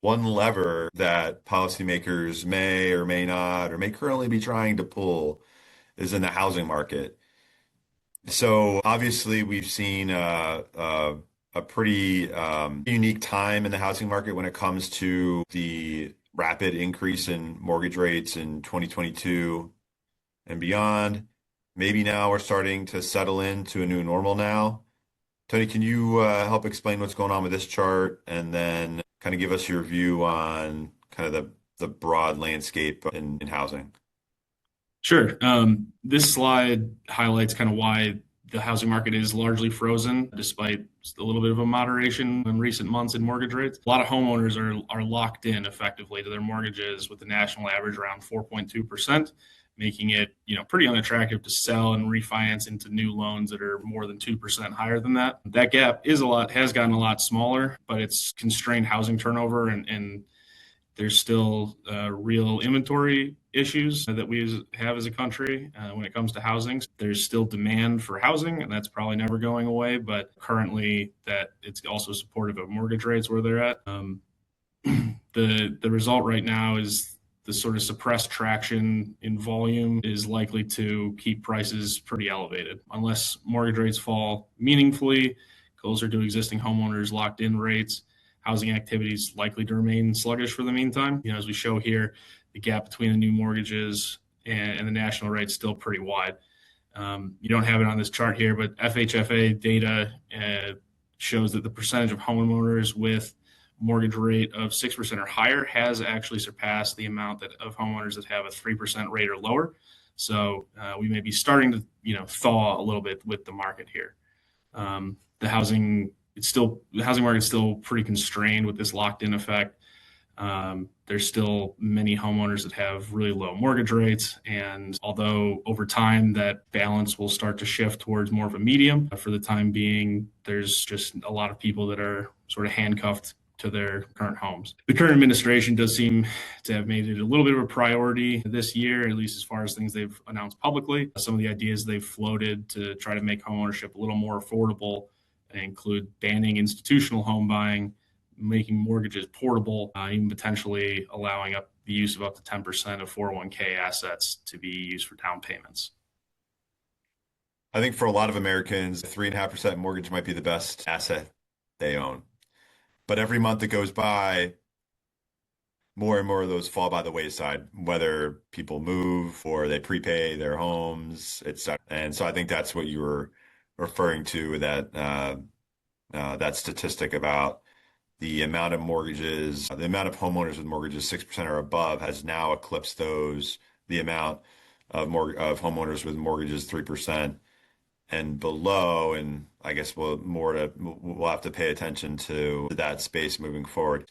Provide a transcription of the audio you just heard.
one lever that policymakers may or may not, or may currently be trying to pull is in the housing market. So obviously, we've seen a pretty unique time in the housing market when it comes to the rapid increase in mortgage rates in 2022 and beyond. Maybe now we're starting to settle into a new normal now. Tony, can you help explain what's going on with this chart and then kind of give us your view on kind of the broad landscape in housing? Sure. This slide highlights kind of why the housing market is largely frozen, despite a little bit of a moderation in recent months in mortgage rates. A lot of homeowners are locked in effectively to their mortgages with the national average around 4.2%, making it pretty unattractive to sell and refinance into new loans that are more than 2% higher than that. That gap has gotten a lot smaller, but it's constrained housing turnover and there's still real inventory issues that we have as a country when it comes to housing. There's still demand for housing, and that's probably never going away. But currently, that it's also supportive of mortgage rates where they're at. The result right now is the sort of suppressed traction in volume is likely to keep prices pretty elevated unless mortgage rates fall meaningfully closer to existing homeowners locked in rates. Housing activity is likely to remain sluggish for the meantime. As we show here, the gap between the new mortgages and the national rate is still pretty wide. You don't have it on this chart here, but FHFA data shows that the percentage of homeowners with mortgage rate of 6% or higher has actually surpassed the amount of homeowners that have a 3% rate or lower. So we may be starting to thaw a little bit with the market here. The housing market is still pretty constrained with this locked-in effect. There's still many homeowners that have really low mortgage rates, and although over time that balance will start to shift towards more of a medium, for the time being, there's just a lot of people that are sort of handcuffed to their current homes. The current administration does seem to have made it a little bit of a priority this year, at least as far as things they've announced publicly. Some of the ideas they've floated to try to make homeownership a little more affordable include banning institutional home buying, making mortgages portable, even potentially allowing up the use of up to 10% of 401k assets to be used for down payments. I think for a lot of Americans, 3.5% mortgage might be the best asset they own. But every month that goes by, more and more of those fall by the wayside, whether people move or they prepay their homes, etc. And so I think that's what you were referring to, that statistic about the amount of mortgages, the amount of homeowners with mortgages 6% or above has now eclipsed the amount of homeowners with mortgages 3% and below. And I guess we'll have to pay attention to that space moving forward.